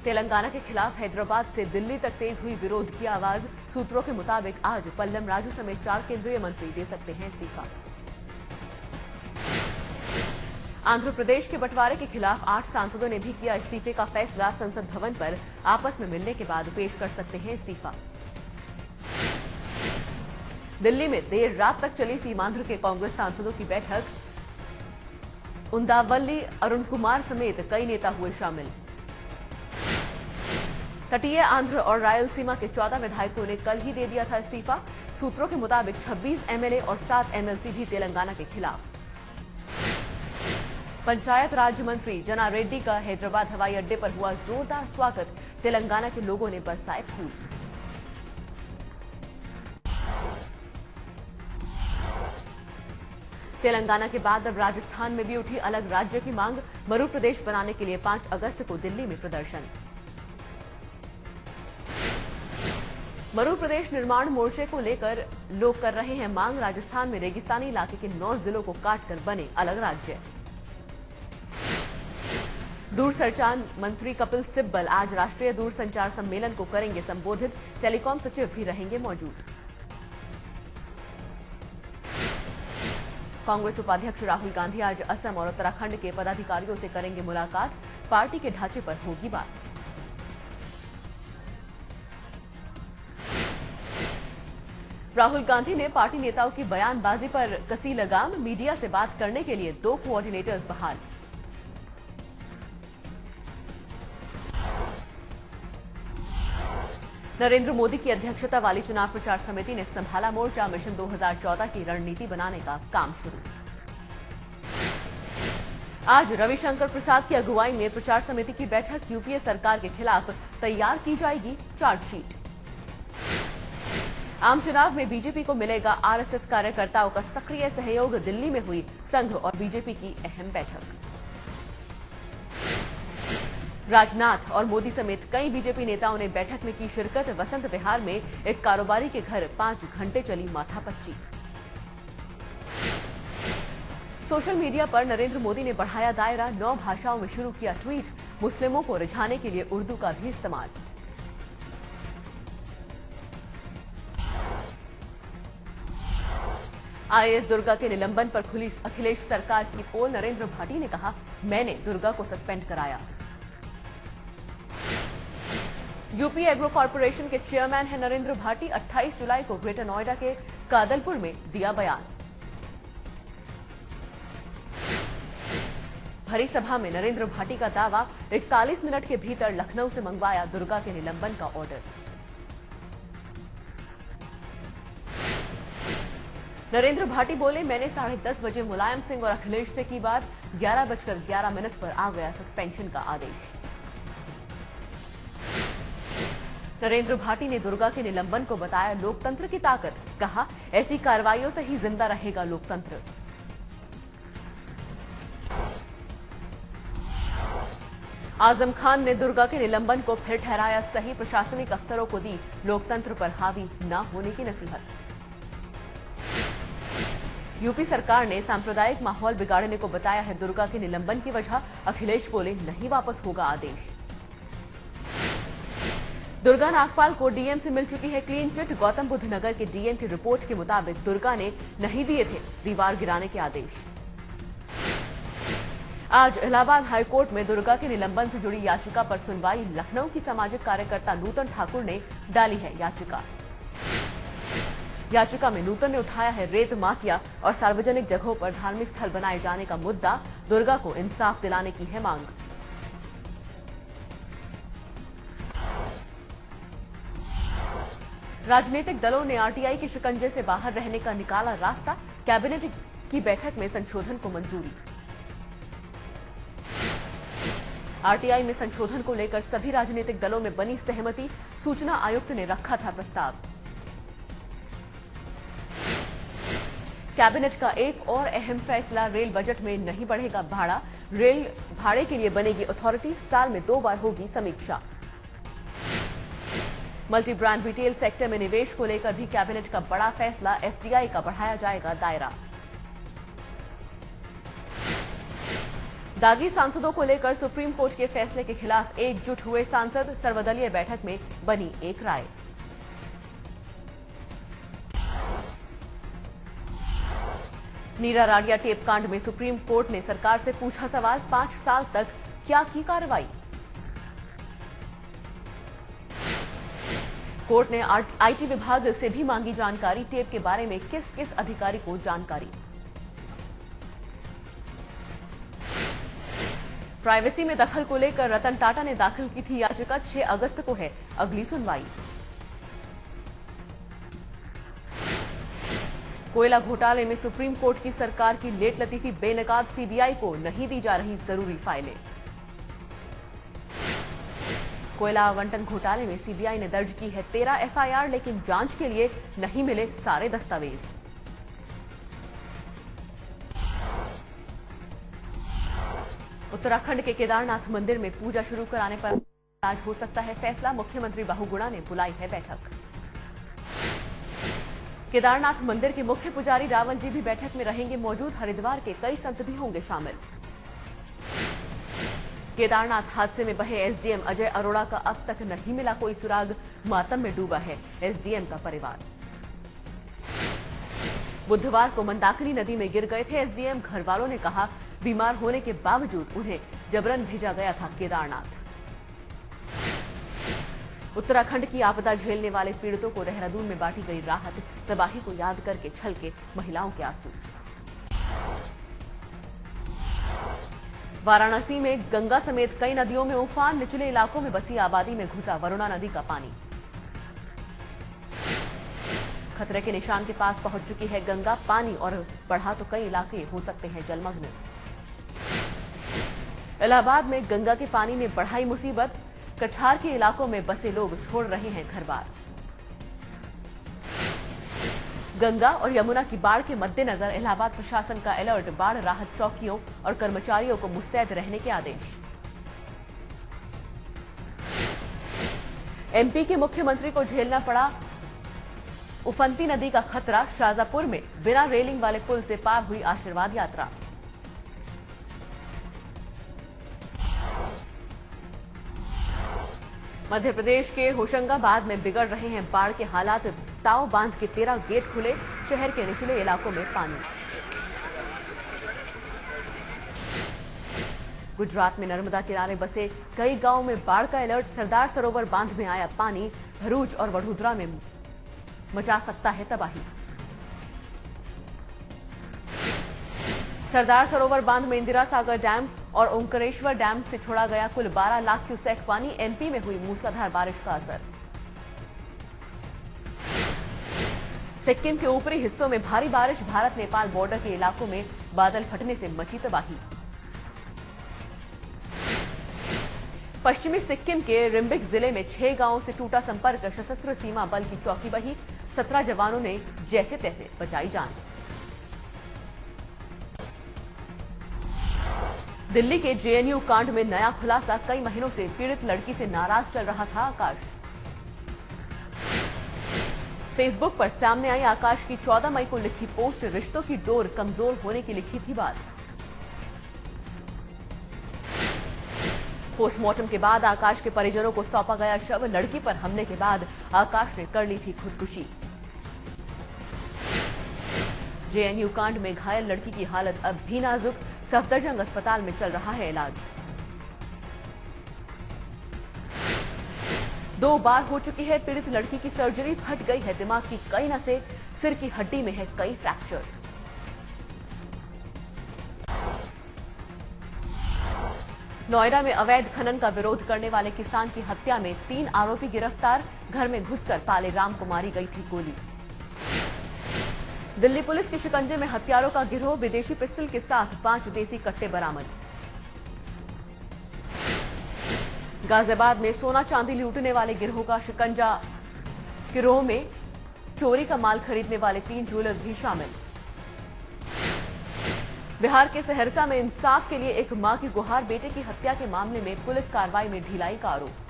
तेलंगाना के खिलाफ हैदराबाद से दिल्ली तक तेज हुई विरोध की आवाज। सूत्रों के मुताबिक आज पल्लम राजू समेत 4 केंद्रीय मंत्री दे सकते हैं इस्तीफा। आंध्र प्रदेश के बंटवारे के खिलाफ 8 सांसदों ने भी किया इस्तीफे का फैसला। संसद भवन पर आपस में मिलने के बाद पेश कर सकते हैं इस्तीफा। दिल्ली में देर रात तक चली सीमांध्र के कांग्रेस सांसदों की बैठक। उंदावल्ली अरुण कुमार समेत कई नेता हुए शामिल। तटीय आंध्र और रायलसीमा के 14 विधायकों ने कल ही दे दिया था इस्तीफा। सूत्रों के मुताबिक 26 एमएलए और 7 एमएलसी भी तेलंगाना के खिलाफ। पंचायत राज्य मंत्री जना रेड्डी का हैदराबाद हवाई अड्डे पर हुआ जोरदार स्वागत। तेलंगाना के लोगों ने बरसाए फूल। तेलंगाना के बाद अब राजस्थान में भी उठी अलग राज्य की मांग। मरु प्रदेश बनाने के लिए 5 अगस्त को दिल्ली में प्रदर्शन। मरु प्रदेश निर्माण मोर्चे को लेकर लोग कर रहे हैं मांग। राजस्थान में रेगिस्तानी इलाके के 9 जिलों को काटकर बने अलग राज्य। दूरसंचार मंत्री कपिल सिब्बल आज राष्ट्रीय दूरसंचार सम्मेलन को करेंगे संबोधित। टेलीकॉम सचिव भी रहेंगे मौजूद। कांग्रेस उपाध्यक्ष राहुल गांधी आज असम और उत्तराखंड के पदाधिकारियों से करेंगे मुलाकात। पार्टी के ढांचे पर होगी बात। राहुल गांधी ने पार्टी नेताओं की बयानबाजी पर कसी लगाम। मीडिया से बात करने के लिए 2 कोऑर्डिनेटर्स बहाल। नरेंद्र मोदी की अध्यक्षता वाली चुनाव प्रचार समिति ने संभाला मोर्चा। मिशन 2014 की रणनीति बनाने का काम शुरू। आज रविशंकर प्रसाद की अगुवाई में प्रचार समिति की बैठक। यूपीए सरकार के खिलाफ तैयार की जाएगी चार्जशीट। आम चुनाव में बीजेपी को मिलेगा आरएसएस कार्यकर्ताओं का सक्रिय सहयोग। दिल्ली में हुई संघ और बीजेपी की अहम बैठक। राजनाथ और मोदी समेत कई बीजेपी नेताओं ने बैठक में की शिरकत। वसंत विहार में एक कारोबारी के घर 5 घंटे चली माथापच्ची। सोशल मीडिया पर नरेंद्र मोदी ने बढ़ाया दायरा। 9 भाषाओं में शुरू किया ट्वीट। मुस्लिमों को रिझाने के लिए उर्दू का भी इस्तेमाल। आईएएस दुर्गा के निलंबन पर खुली अखिलेश सरकार की पोल। नरेंद्र भाटी ने कहा, मैंने दुर्गा को सस्पेंड कराया। यूपी एग्रो कॉर्पोरेशन के चेयरमैन हैं नरेंद्र भाटी। 28 जुलाई को ग्रेटर नोएडा के कादलपुर में दिया बयान। भरी सभा में नरेंद्र भाटी का दावा, 41 मिनट के भीतर लखनऊ से मंगवाया दुर्गा के निलंबन का ऑर्डर। नरेंद्र भाटी बोले, मैंने 10:30 बजे मुलायम सिंह और अखिलेश से की बात। 11:11 पर आ गया सस्पेंशन का आदेश। नरेंद्र भाटी ने दुर्गा के निलंबन को बताया लोकतंत्र की ताकत। कहा, ऐसी कार्रवाइयों से ही जिंदा रहेगा लोकतंत्र। आजम खान ने दुर्गा के निलंबन को फिर ठहराया सही। प्रशासनिक अफसरों को दी लोकतंत्र पर हावी न होने की नसीहत। यूपी सरकार ने सांप्रदायिक माहौल बिगाड़ने को बताया है दुर्गा के निलंबन की वजह। अखिलेश बोले, नहीं वापस होगा आदेश। दुर्गा नागपाल को डीएम से मिल चुकी है क्लीन चिट। गौतम बुद्ध नगर के डीएम की रिपोर्ट के मुताबिक दुर्गा ने नहीं दिए थे दीवार गिराने के आदेश। आज इलाहाबाद हाईकोर्ट में दुर्गा के निलंबन से जुड़ी याचिका पर सुनवाई। लखनऊ की सामाजिक कार्यकर्ता नूतन ठाकुर ने डाली है याचिका। याचिका में नूतन ने उठाया है रेत माफिया और सार्वजनिक जगहों पर धार्मिक स्थल बनाए जाने का मुद्दा। दुर्गा को इंसाफ दिलाने की है मांग। राजनीतिक दलों ने आरटीआई के शिकंजे से बाहर रहने का निकाला रास्ता। कैबिनेट की बैठक में संशोधन को मंजूरी। आरटीआई में संशोधन को लेकर सभी राजनीतिक दलों में बनी सहमति। सूचना आयुक्त ने रखा था प्रस्ताव। कैबिनेट का एक और अहम फैसला, रेल बजट में नहीं बढ़ेगा भाड़ा। रेल भाड़े के लिए बनेगी अथॉरिटी। साल में 2 बार होगी समीक्षा। मल्टी ब्रांड रिटेल सेक्टर में निवेश को लेकर भी कैबिनेट का बड़ा फैसला। एफडीआई का बढ़ाया जाएगा दायरा। दागी सांसदों को लेकर सुप्रीम कोर्ट के फैसले के खिलाफ एकजुट हुए सांसद, सर्वदलीय बैठक में बनी एक राय। नीरा राडिया टेप कांड में सुप्रीम कोर्ट ने सरकार से पूछा सवाल, 5 साल तक क्या की कार्रवाई। कोर्ट ने आईटी विभाग से भी मांगी जानकारी, टेप के बारे में किस किस अधिकारी को जानकारी। प्राइवेसी में दखल को लेकर रतन टाटा ने दाखिल की थी याचिका, 6 अगस्त को है अगली सुनवाई। कोयला घोटाले में सुप्रीम कोर्ट की सरकार की लेट लतीफी बेनकाब, सीबीआई को नहीं दी जा रही जरूरी फाइलें। कोयला आवंटन घोटाले में सीबीआई ने दर्ज की है 13 एफआईआर, लेकिन जांच के लिए नहीं मिले सारे दस्तावेज। उत्तराखंड के केदारनाथ मंदिर में पूजा शुरू कराने पर आज हो सकता है फैसला, मुख्यमंत्री बहुगुणा ने बुलाई है बैठक। केदारनाथ मंदिर के मुख्य पुजारी रावल जी भी बैठक में रहेंगे मौजूद, हरिद्वार के कई संत भी होंगे शामिल। केदारनाथ हादसे में बहे एसडीएम अजय अरोड़ा का अब तक नहीं मिला कोई सुराग, मातम में डूबा है एसडीएम का परिवार। बुधवार को मंदाकिनी नदी में गिर गए थे एसडीएम, घर वालों ने कहा बीमार होने के बावजूद उन्हें जबरन भेजा गया था केदारनाथ। उत्तराखंड की आपदा झेलने वाले पीड़ितों को देहरादून में बांटी गई राहत, तबाही को याद करके छलके महिलाओं के आंसू। वाराणसी में गंगा समेत कई नदियों में उफान, निचले इलाकों में बसी आबादी में घुसा वरुणा नदी का पानी। खतरे के निशान के पास पहुंच चुकी है गंगा, पानी और बढ़ा तो कई इलाके हो सकते हैं जलमग्न। इलाहाबाद में गंगा के पानी ने बढ़ाई मुसीबत, कछार के इलाकों में बसे लोग छोड़ रहे हैं घर बार। गंगा और यमुना की बाढ़ के मद्देनजर इलाहाबाद प्रशासन का अलर्ट, बाढ़ राहत चौकियों और कर्मचारियों को मुस्तैद रहने के आदेश। एमपी के मुख्यमंत्री को झेलना पड़ा उफनती नदी का खतरा, शाहजहांपुर में बिना रेलिंग वाले पुल से पार हुई आशीर्वाद यात्रा। मध्य प्रदेश के होशंगाबाद में बिगड़ रहे हैं बाढ़ के हालात, ताऊ बांध के 13 गेट खुले, शहर के निचले इलाकों में पानी। गुजरात में नर्मदा किनारे बसे कई गांवों में बाढ़ का अलर्ट, सरदार सरोवर बांध में आया पानी, भरूच और वडोदरा में मचा सकता है तबाही। सरदार सरोवर बांध में इंदिरा सागर डैम और ओंकारेश्वर डैम से छोड़ा गया कुल 12 लाख क्यूसेक पानी, एमपी में हुई मूसलाधार बारिश का असर। सिक्किम के ऊपरी हिस्सों में भारी बारिश, भारत नेपाल बॉर्डर के इलाकों में बादल फटने से मची तबाही। पश्चिमी सिक्किम के रिम्बिक जिले में 6 गांवों से टूटा संपर्क, सशस्त्र सीमा बल की चौकी बही, 17 जवानों ने जैसे तैसे बचाई जान। दिल्ली के जेएनयू कांड में नया खुलासा, कई महीनों से पीड़ित लड़की से नाराज चल रहा था आकाश। फेसबुक पर सामने आई आकाश की 14 मई को लिखी पोस्ट, रिश्तों की डोर कमजोर होने की लिखी थी बात। पोस्टमार्टम के बाद आकाश के परिजनों को सौंपा गया शव, लड़की पर हमले के बाद आकाश ने कर ली थी खुदकुशी। जेएनयू कांड में घायल लड़की की हालत अब भी नाजुक, सफदरजंग अस्पताल में चल रहा है इलाज। 2 बार हो चुकी है पीड़ित लड़की की सर्जरी, फट गई है दिमाग की कई नसें, सिर की हड्डी में है कई फ्रैक्चर। नोएडा में अवैध खनन का विरोध करने वाले किसान की हत्या में 3 आरोपी गिरफ्तार, घर में घुसकर पाले राम को मारी गई थी गोली। दिल्ली पुलिस के शिकंजे में हथियारों का गिरोह, विदेशी पिस्टल के साथ 5 देसी कट्टे बरामद। गाजियाबाद में सोना चांदी लूटने वाले गिरोह का शिकंजा, गिरोह में चोरी का माल खरीदने वाले 3 ज्वेलर्स भी शामिल। बिहार के सहरसा में इंसाफ के लिए एक मां की गुहार, बेटे की हत्या के मामले में पुलिस कार्रवाई में ढिलाई का आरोप।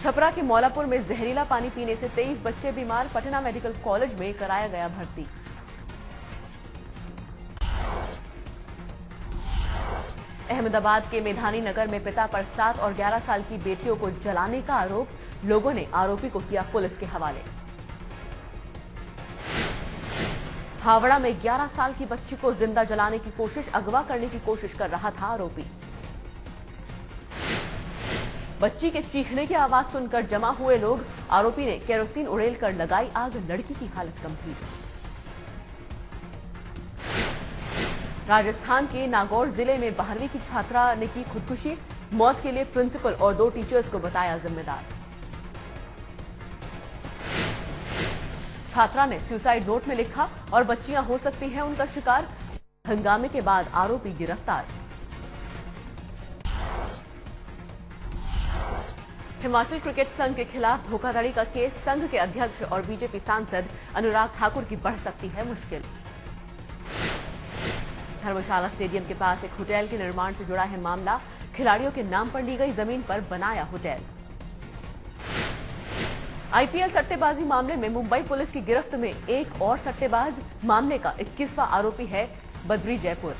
छपरा के मौलापुर में जहरीला पानी पीने से 23 बच्चे बीमार, पटना मेडिकल कॉलेज में कराया गया भर्ती। अहमदाबाद के मेधानी नगर में पिता पर 7 और 11 साल की बेटियों को जलाने का आरोप, लोगों ने आरोपी को किया पुलिस के हवाले। हावड़ा में 11 साल की बच्ची को जिंदा जलाने की कोशिश, अगवा करने की कोशिश कर रहा था आरोपी। बच्ची के चीखने की आवाज सुनकर जमा हुए लोग, आरोपी ने केरोसिन उड़ेलकर लगाई आग, लड़की की हालत गंभीर। राजस्थान के नागौर जिले में 12वीं की छात्रा ने की खुदकुशी, मौत के लिए प्रिंसिपल और 2 टीचर्स को बताया जिम्मेदार। छात्रा ने सुसाइड नोट में लिखा और बच्चियां हो सकती हैं उनका शिकार। हंगामे के बाद आरोपी गिरफ्तार। हिमाचल क्रिकेट संघ के खिलाफ धोखाधड़ी का केस, संघ के अध्यक्ष और बीजेपी सांसद अनुराग ठाकुर की बढ़ सकती है मुश्किल। धर्मशाला स्टेडियम के पास एक होटल के निर्माण से जुड़ा है मामला, खिलाड़ियों के नाम पर ली गई जमीन पर बनाया होटल। आईपीएल सट्टेबाजी मामले में मुंबई पुलिस की गिरफ्त में एक और सट्टेबाज, मामले का 21वां आरोपी है बद्री जयपुर।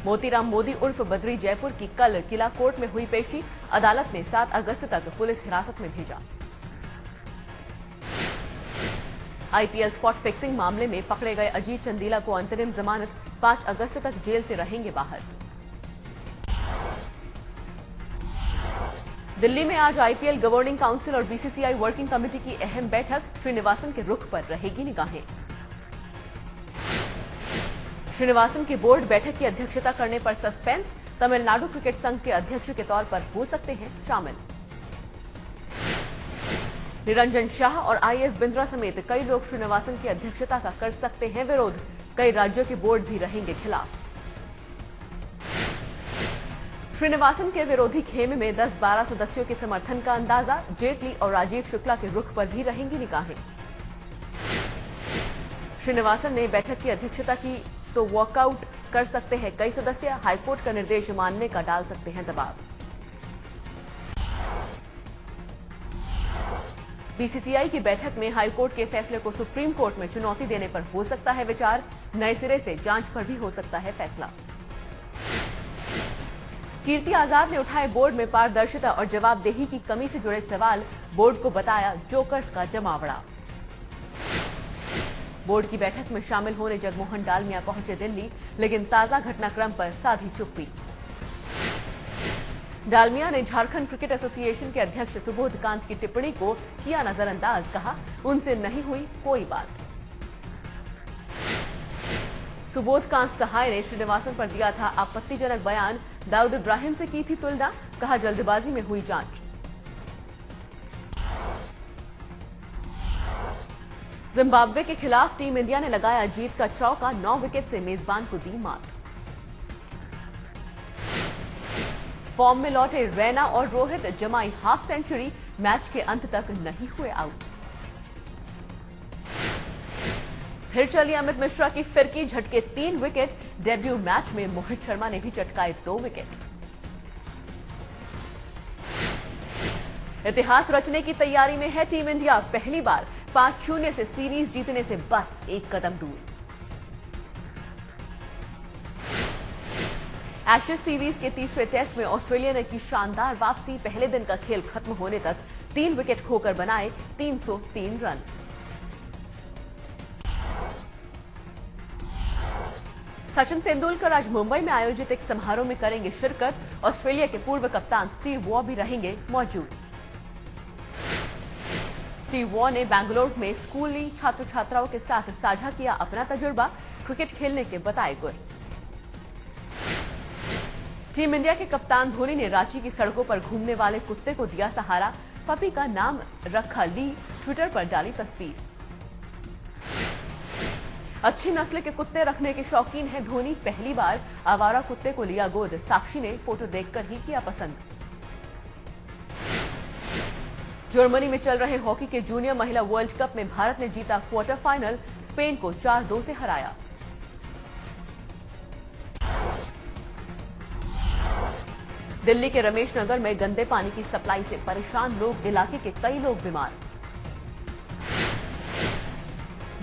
मोतीराम मोदी उर्फ बद्री जयपुर की कल किला कोर्ट में हुई पेशी, अदालत ने 7 अगस्त तक पुलिस हिरासत में भेजा। आईपीएल स्पॉट फिक्सिंग मामले में पकड़े गए अजीत चंदीला को अंतरिम जमानत, 5 अगस्त तक जेल से रहेंगे बाहर। दिल्ली में आज आईपीएल गवर्निंग काउंसिल और बीसीसीआई वर्किंग कमेटी की अहम बैठक, श्रीनिवासन के रुख पर रहेगी निगाहें। श्रीनिवासन की बोर्ड बैठक की अध्यक्षता करने पर सस्पेंस, तमिलनाडु क्रिकेट संघ के अध्यक्ष के तौर पर हो सकते हैं शामिल। निरंजन शाह और आईएएस बिंद्रा समेत कई लोग श्रीनिवासन की अध्यक्षता का कर सकते हैं विरोध, कई राज्यों के बोर्ड भी रहेंगे खिलाफ। श्रीनिवासन के विरोधी खेमे में 10-12 सदस्यों के समर्थन का अंदाजा, जेटली और राजीव शुक्ला के रुख पर भी रहेंगी निगाहें। श्रीनिवासन ने बैठक की अध्यक्षता की तो वॉकआउट कर सकते हैं कई सदस्य, हाईकोर्ट का निर्देश मानने का डाल सकते हैं दबाव। बीसीसीआई की बैठक में हाईकोर्ट के फैसले को सुप्रीम कोर्ट में चुनौती देने पर हो सकता है विचार, नए सिरे से जांच पर भी हो सकता है फैसला। कीर्ति आजाद ने उठाए बोर्ड में पारदर्शिता और जवाबदेही की कमी से जुड़े सवाल, बोर्ड को बताया जोकर्स का जमावड़ा। बोर्ड की बैठक में शामिल होने जगमोहन डालमिया पहुंचे दिल्ली, लेकिन ताजा घटनाक्रम पर साधी चुप्पी। डालमिया ने झारखंड क्रिकेट एसोसिएशन के अध्यक्ष सुबोध कांत की टिप्पणी को किया नजरअंदाज, कहा उनसे नहीं हुई कोई बात। सुबोध कांत सहाय ने श्रीनिवासन पर दिया था आपत्तिजनक बयान, दाऊद इब्राहिम से की थी तुलना, कहा जल्दबाजी में हुई जांच। जिम्बाब्वे के खिलाफ टीम इंडिया ने लगाया जीत का चौका, 9 विकेट से मेजबान को दी मात। फॉर्म में लौटे रैना और रोहित, जमाई हाफ सेंचुरी, मैच के अंत तक नहीं हुए आउट। फिर चली अमित मिश्रा की फिरकी, झटके 3 विकेट, डेब्यू मैच में मोहित शर्मा ने भी चटकाए 2 विकेट। इतिहास रचने की तैयारी में है टीम इंडिया, पहली बार 5-0 से सीरीज जीतने से बस एक कदम दूर। एशेज सीरीज के तीसरे टेस्ट में ऑस्ट्रेलिया ने की शानदार वापसी, पहले दिन का खेल खत्म होने तक 3 विकेट खोकर बनाए 303 रन। सचिन तेंदुलकर आज मुंबई में आयोजित एक समारोह में करेंगे शिरकत, ऑस्ट्रेलिया के पूर्व कप्तान स्टीव वॉ भी रहेंगे मौजूद। स्टीव वॉ ने बेंगलुरु में स्कूली छात्र छात्राओं के साथ साझा किया अपना तजुर्बा, क्रिकेट खेलने के बताए गुर। टीम इंडिया के कप्तान धोनी ने रांची की सड़कों पर घूमने वाले कुत्ते को दिया सहारा, पपी का नाम रखा ली, ट्विटर पर डाली तस्वीर। अच्छी नस्ल के कुत्ते रखने के शौकीन हैं धोनी, पहली बार आवारा कुत्ते को लिया गोद, साक्षी ने फोटो देखकर ही किया पसंद। जर्मनी में चल रहे हॉकी के जूनियर महिला वर्ल्ड कप में भारत ने जीता क्वार्टर फाइनल, स्पेन को 4-2 से हराया। दिल्ली के रमेश नगर में गंदे पानी की सप्लाई से परेशान लोग, इलाके के कई लोग बीमार।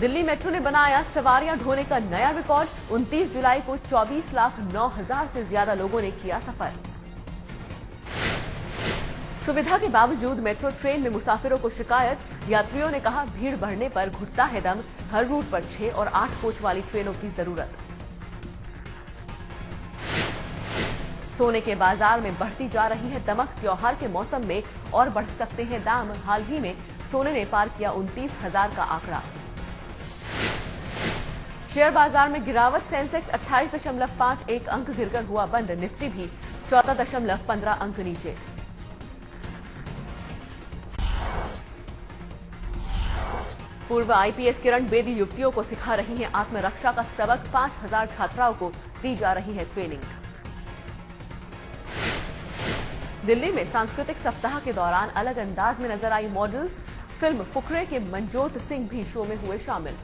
दिल्ली मेट्रो ने बनाया सवारियां ढोने का नया रिकॉर्ड। 29 जुलाई को 24,09,000 से ज्यादा लोगों ने किया सफर। सुविधा के बावजूद मेट्रो ट्रेन में मुसाफिरों को शिकायत। यात्रियों ने कहा, भीड़ बढ़ने पर घुटता है दम। हर रूट पर 6 और 8 कोच वाली ट्रेनों की जरूरत। सोने के बाजार में बढ़ती जा रही है दमक। त्योहार के मौसम में और बढ़ सकते हैं दाम। हाल ही में सोने ने पार किया 29,000 का आंकड़ा। शेयर बाजार में गिरावट। सेंसेक्स 28.51 अंक गिरकर हुआ बंद। निफ्टी भी 14.15 अंक नीचे। पूर्व आईपीएस किरण बेदी युवतियों को सिखा रही हैं आत्मरक्षा का सबक। 5,000 छात्राओं को दी जा रही है ट्रेनिंग। दिल्ली में सांस्कृतिक सप्ताह के दौरान अलग अंदाज में नजर आई मॉडल्स। फिल्म फुकरे के मनजोत सिंह भी शो में हुए शामिल।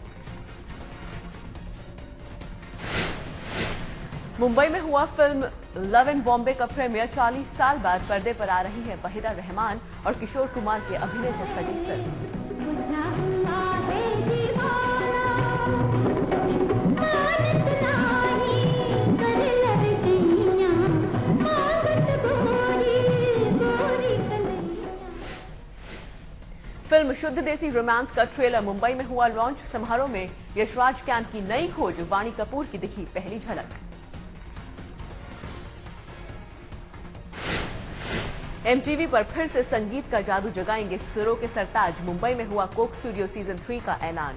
मुंबई में हुआ फिल्म लव इन बॉम्बे का प्रीमियर। 40 साल बाद पर्दे पर आ रही है वहीदा रहमान और किशोर कुमार के अभिनय से सजी फिल्म। फिल्म शुद्ध देसी रोमांस का ट्रेलर मुंबई में हुआ लॉन्च। समारोह में यशराज कैंप की नई खोज वाणी कपूर की दिखी पहली झलक। एमटीवी पर फिर से संगीत का जादू जगाएंगे सुरों के सरताज। मुंबई में हुआ कोक स्टूडियो सीजन 3 का ऐलान।